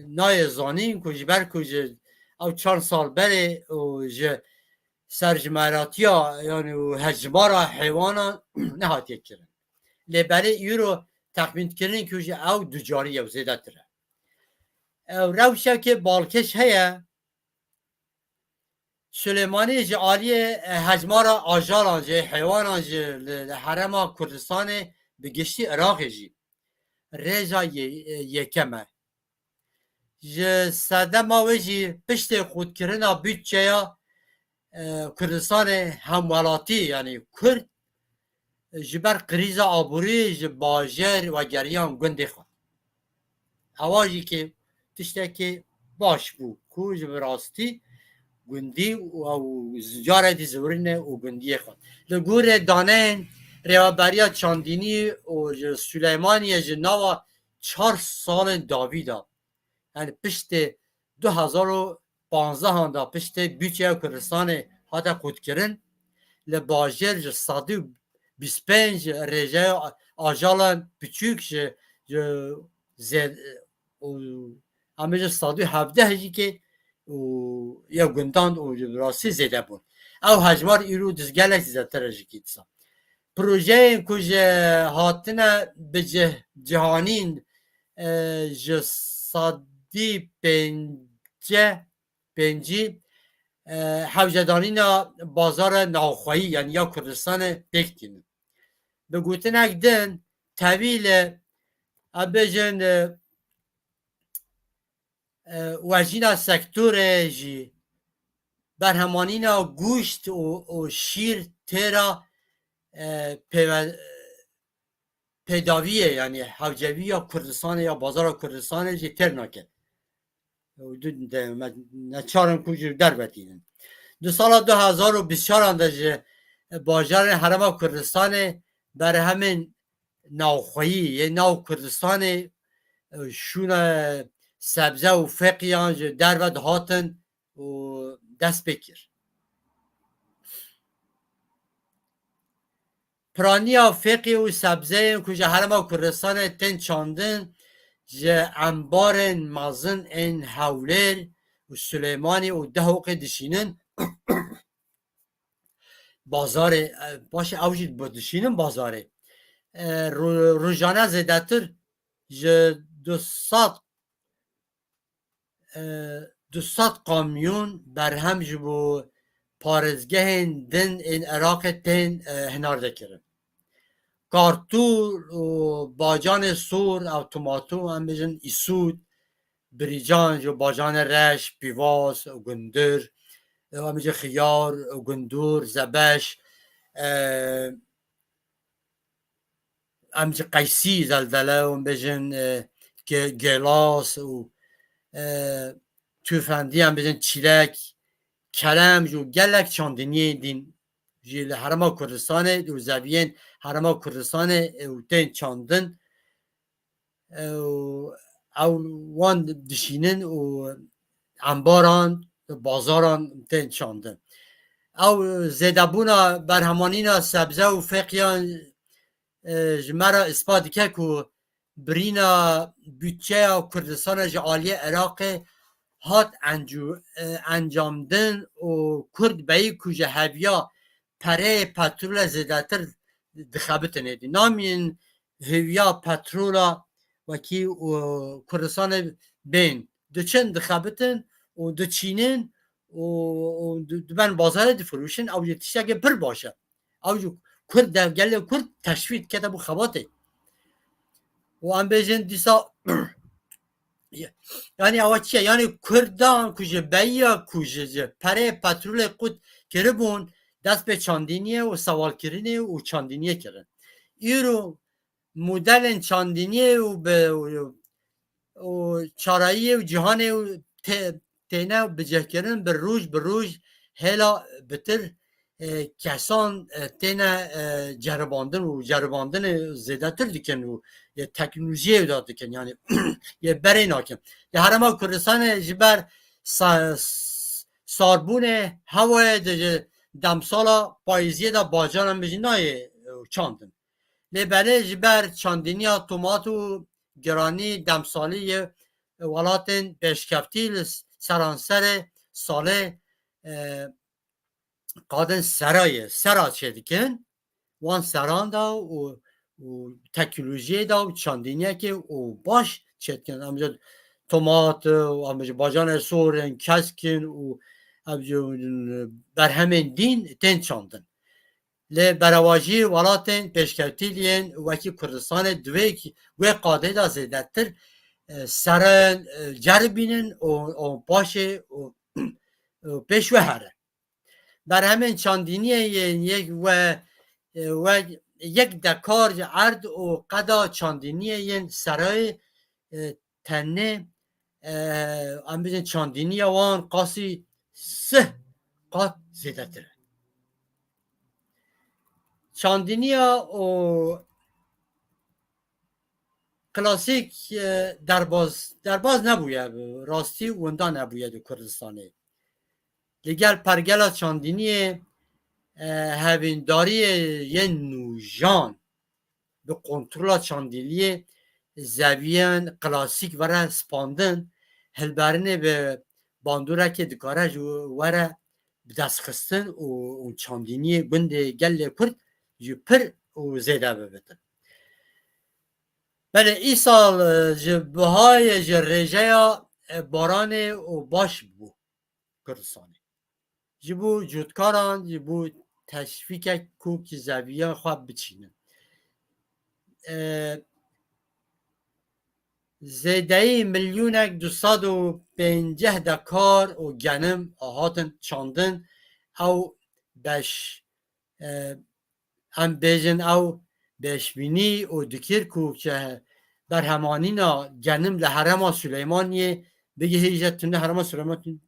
نای زانین که جبر که او 4 سال بره و سرجمراتیا یعنی هجمار حیوانا نهاتیه کرن لبره ایرو تخمین کردن که او دوجاری او زیده تره روشه که بالکش هیا سلیمانی جه آلیه هجمار آجالان جه حیوانان جه حرم کردستان بگشتی عراق جی رجا یکمه جه سده ماوی جی پشت خود کرنا bütçe ya کردستان همولاتی یعنی کرد جبر قریزا آبوری باجر و گریان گنده خود اواجی که تشتکی باش بو که جبر راستی گندی و جاره دی زورینه و گندی خود لگور دانه ریابریا چاندینی و سلیمانی جناوا 4 سال داویدا یعنی پشت 2015 هنده پشت بیچه کردستان حتی خود کرن لباجر 125 رجه آجالان بچوک زید همه 117 هجی که یا گندان و راستی زیده بود او هجمار ایرو دزگلک زیده رجکید سا پروژه کج هاتنه به جهانین جسادی پنجی حوجدانین بازار ناخواهی یعنی یا کردستان بکتین به گوتن اگدن طویل ابجن وجینا سکتور جی برهمانینا گوشت و شیر تیرا پیداویه یعنی حوجوی یا کردستان یا بازار کردستان جی تیر نکه نچارم کجور در بتینن دو سال 2024 انده جی بازار حرم کردستان بر همین ناوخویی یه ناو کردستان شونه سبزه و فقیان در ود هاتن و دست بکر پرانیا فقی و سبزه کجا حرم کردستان تن چاندن جه انبار مازن این حولر و سلیمانی و دهوق دشینن بازار باشه اوجید با دشینن بازاره روزانه زیدتر جه 200 کامیون برهم جبو پارزگه دن این عراق تن هنارده کرن کارتور و باجان سور اوتوماتو هم بجن ایسود بریجان جو باجان رش پیواز و گندر هم بجن خیار و گندور زبش هم بجن قیسی زلزله و بجن گلاس و توفندی هم بجن چیلک کلم جو گلک چاندنی دین جیل حرما کردستان و زویین حرما کردستان و تین چاندن او وان دشینن و انباران بازاران تین چاندن او زیدبونا برهمانینا سبزه و فقیان جمرا اثبات که که برینا bütçe کردستان جعالی عراق هات انجامدن و کرد بایی کجا هویا پره پترول زیدتر دخبتنه دی نامین هویا پترولا وکی کردستان بین دچن دخبتن و دچینن و دبن بازار دفروشن او یتیشته که پر باشه او کرد گل کرد تشوید کده بو خباته و ام بیجن دیسا یعنی اوا چیه یعنی کردان کجه بیا کجه پره پترول قد کربون دست به چاندینیه و سوال کرینه و چاندینیه کرن ایرو مدل چاندینیه و به چارایی و جهانه و تینه و بجه کرن به روز هلا بتر کسان تینا جرباندن و جرباندن زیاده تر دیکن و یه تکنولوژی داد دیکن یعنی یه بری ناکن یه هرما کردستان جبر ساربون هوای دمسالا پاییزی دا باجان هم بجی نای چاندن لبره جبر چاندینی تومات و گرانی دمسالی ولاتن بشکفتی سرانسر ساله قادن سرا چه دیکن وان سران دا و تکنولوژی دا و چاندینیه که او باش چه دیکن همجا تومات و همجا باجان سورن کسکن و همجا بر همین دین تین چاندن لی برواجی ولاتن پیشکفتی لین وکی کردستان دوی و قاده دا زیده تر سران جربینن و باشه و پیش و هره بر همین چاندینی یک و یک دکار عرض و قدا چاندینی ین سرای تنه ام بزن چاندینی وان قاسی سه قات زیده تره چاندینی و کلاسیک درباز نبوید راستی وندا نبوید کردستانه لگل پرگلا چاندینی هوینداری یه نوجان به کنترل چاندیلی زویان کلاسیک وره سپاندن هلبرنه به باندوره که دکاره وره دست خستن و چاندینی گند گل کرد جو پر و زیده ببتن بله ای سال جبهای جریجه باران و باش بو کردستانی جبو جودکاران جبو تشویق کوک زویان خواب بچینن زیده میلیونک 250 دکار و گنم هاتن چاندن او بش هم بیجن او بشبینی و دکیر کوک بر همانینا گنم لحرم سلیمانیه بگه هیجه تونه حرم سلیمان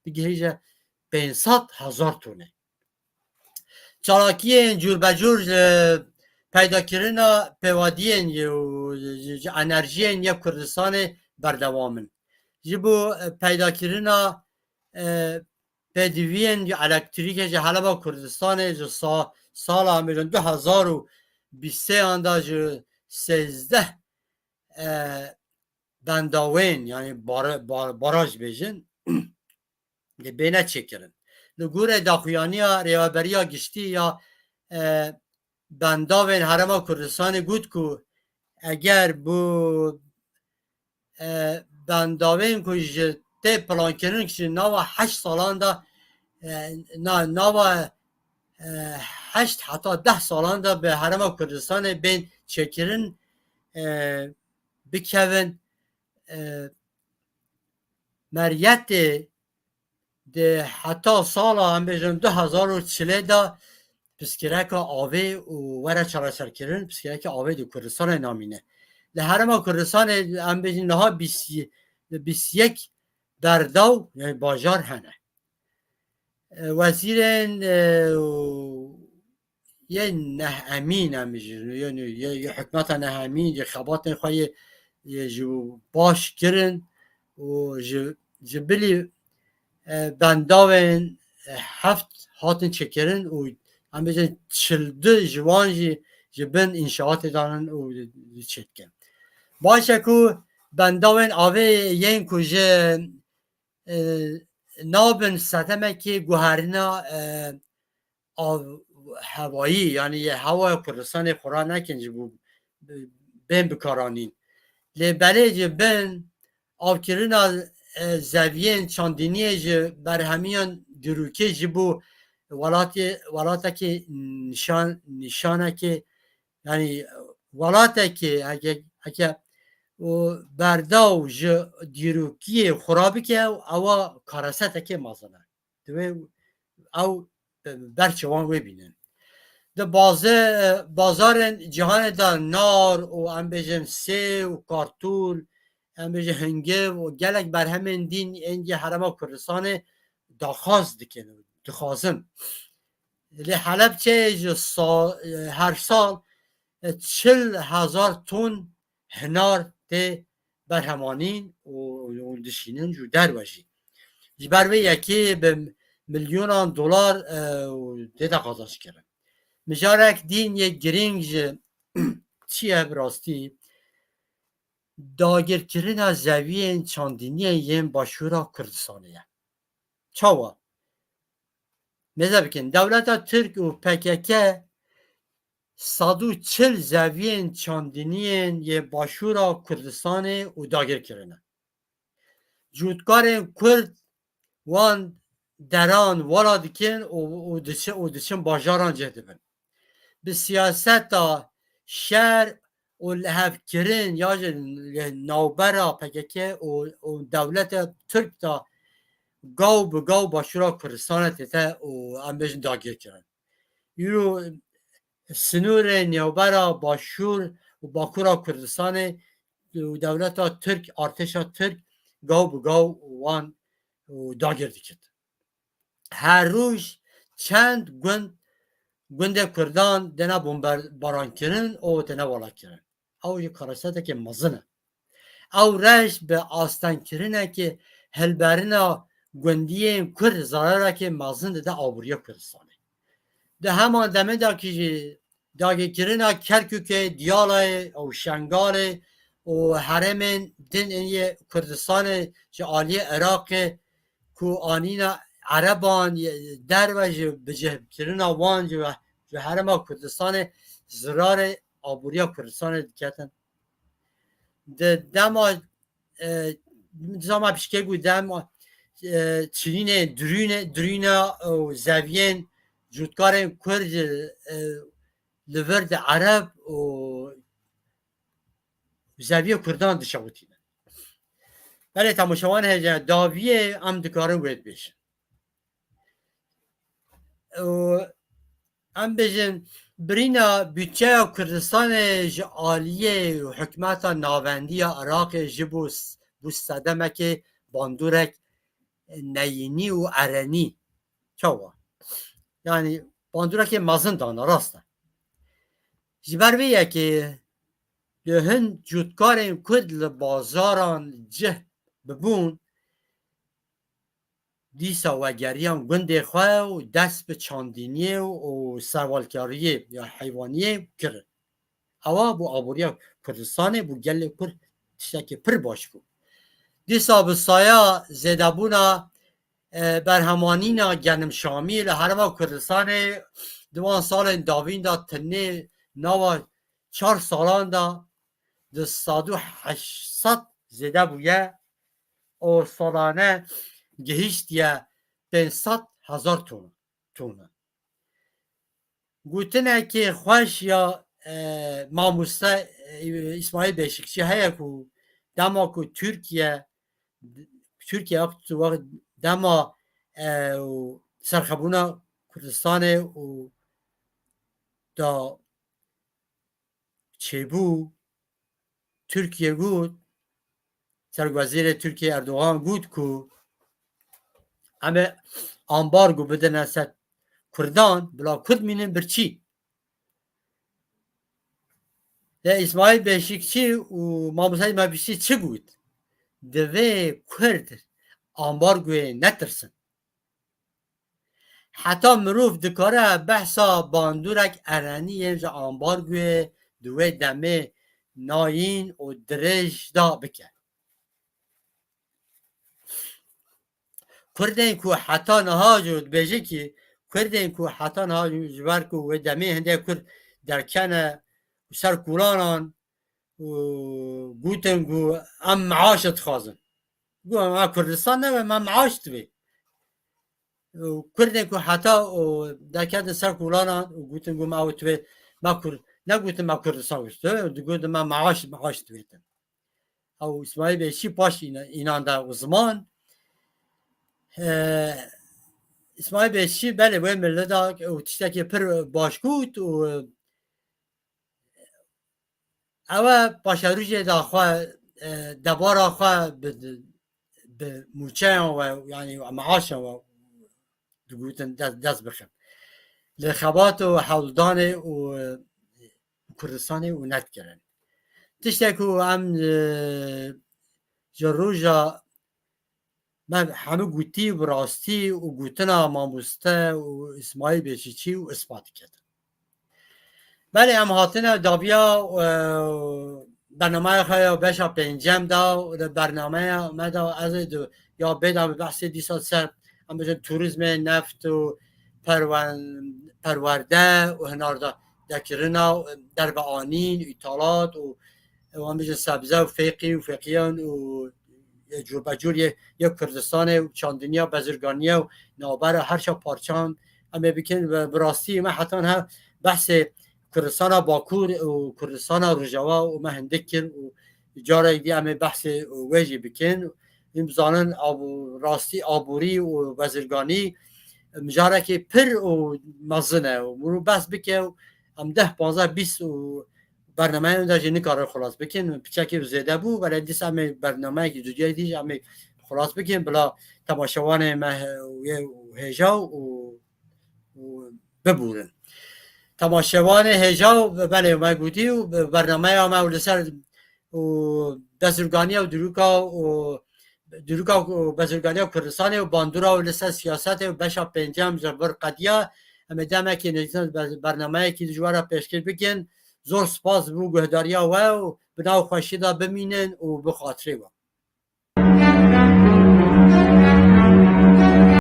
بگه هیجه 500,000 تونه چالاکی جور بجور پیدا کردن پیوادین و انرژی یا کردستان بردوامن جبو پیدا کردن پدوین یا الکتریک جه حالا با کردستان جو سال همیدون 2023 آندا جو 13 بنداوین یعنی باراج بیجن بینه چکرن لگور داخویانی ها ریابری ها گشتی یا بنداوین حرم کردستان گود کو اگر بو بنداوین کو جته پلان کنن که نوا 8 سالان دا نوا 8 حتی 10 سالان دا به حرم کردستان بین چکرن بکوین مریت ده حتی سال هم بجن 2040 دا پسکرک آوه و وره چرا سر کرن پسکرک آوه دو کردستان نامینه لحرم کردستان هم بجن نها 21 برداو یعنی باجار هنه وزیرن یه نه امین هم بجن یعنی یه حکمت نه امین یه خبات خواهی جو باش کرن و جبلی بنداوین 7 هاتن چکرن و هم بجن 42 جوان جبن انشاءات دارن و چکن باشه که بنداوین آوه یین کجه نابن ستمه که گوهرنا هوایی یعنی هوای کردستان خورا نکن جبو بین بکارانین لبره جبن آوکرنا زویین چاندینی بر همیان دروکه جبو ولاته که نشانه که یعنی ولاته که اگه برداو دیروکی خرابی که او کارسته که مازنه او برچوان ببینن ده بازار جهان دا نار و انبیجن سه و کارتول انبیجن هنگه و گلک بر همین دین اینجا حرم کردستان داخواست دکن دخوازن لی حلب چه هر سال 40,000 تن هنار ده برهمانین و دشینین جو در باشی جبر به یکی به میلیون دلار ده تقاضاش کرد مجارک دین یک گرینگ چیه براستی داگرکرین زویین چاندینی یم باشورا کردستانیه چاوا نظر بکن دولت ترک و پککه 140 زویین چاندینین یه باشورا کردستان و داگر کرنه جودکار کرد وان دران والا دکن و دچن باجاران جهده بن به سیاست شهر و لحف کرن یا نوبرا پککه و دولت ترک تا گاو به گاو باشورا کردستان تیته و امبش داگر کرن یورو سنور نیوبرا باشور و باکورا کردستان و دولت ترک ارتش ترک گاو به گاو وان داگر دکت هر روز چند گوند کردان دنا بمباران کرن او دنا والا کرن او یه کارسته که مزنه او رش به آستان کرنه که هلبرنا گوندی کرد زراره که مزن ده آبوریا کردستانه ده همان دمه دا که داگه کرنا کرکوکه دیاله او شنگاله و حرمین دین این کردستان که آلی عراق که آنینا عربان در و بجه کرنا وان جو حرم کردستان زرار آبوریا کردستان دکتن ده دما پیشکه بود دما چنین درونه و زوین جودکار کرد لورد عرب و زویه کردان دشاوتینه ولی تماشاوان هجا داویه ام دکارن وید بیشن ام بیشن برینا بودجه کردستان عالیه و حکمت ناوندی عراق جبوس بوستدمه که باندورک نینی و ارنی چاوا یعنی باندورک مزن دانا راسته جبر ویه که لهن جودکارین کرد لبازاران جه ببون دیسا و گریان گنده خواه و دست به چاندینیه و سوالکاریه یا حیوانیه کرد اوا بو آبوریا کردستانه بو گل کرد تشتاکی پر باش بود دیسا به سایا زیدابونا برهمانینا گنم شامی لحرما کردستانه دوان سال داوین دا تنه نوا 4 سالان دا ده 800 زده بویه و سالانه گهیشت یه 500,000 تونه گوتنه که خوش یا ماموسته اسماعیل بیشکچی هیا که دما که ترکیه وقت دما سرخبونا کردستان و دا چبو ترکیه بود سرگوزیر ترکیه اردوغان بود که همه آنبارگو بدن از کردان بلا کرد مینن برچی ده اسماعیل بیشکچی و ماموسای مبیشی چه بود دوه کرد آنبارگوی نترسن حتی مروف دکاره بحثا باندورک ارانی یمجا آنبارگوی دوه دمه ناین و درش دا بکن کردن که حتی نها جود بیجه که کردن که حتی نها جبر که و دمه هنده کرد در کنه سر کورانان و گوتن که ام معاشت خوازن گو ام کردستان نه من معاشت بی کردن که حتی در کنه سر کورانان و گوتن که ما اوتوی ما کرد نگوتن ما کردستان گوشته گوتن ما معاشت بیتن او اسماعیل بیشی پاش اینان در زمان اسماعیل بیشی بله باید ملده و تشتکی پر باشکوت و اوه باشروجه دا خواه دبارا خواه به موچه و یعنی معاش و دگوتن دست بخم لخبات و حولدان و کردستان و نت کردن تشتك هم جروجا من همه گوتی و راستی و گوتنا ماموسته و اسماعیل بیچیچی و اثبات کرد بله هم هاتنا دابیا برنامه خواهی بشا پنجم دا برنامه مدا از یا بدم بحث دیسا سر هم بجن توریسم نفت و پرورده و هنارده دکرنا در آنین ایتالات و هم بجن سبزه و فقی و فقیان و جور بجور یک کردستان و چاندنیا بزرگانیه و نابر هرچا پارچان هم بکن براستی من حتی هم بحث کردستان باکور و کردستان روجاوا و من هندک کرد و جاره دی هم بحث ویجی بکن این بزانن راستی آبوری و بزرگانی مجاره که پر و مزنه و مرو بس بکه هم 10 15 20 و برنامه اون داشت نکاره خلاص بکن پیچکی زیاده بود ولی دیس هم برنامه که جوجه دیش هم خلاص بکن بلا تماشاوان هجا و ببورن تماشاوان هجا بله ما گویی و برنامه ما ولسر و بزرگانی و دروکا و بزرگانی و کردستان و باندورا و لسر سیاست و بشا پنجم جبر قدیا اما دمه که نجیزن برنامه که جوارا پیشکش بکن زور سپاس بو گهداریا و بناو خوشیدا بمینن و بخاطره با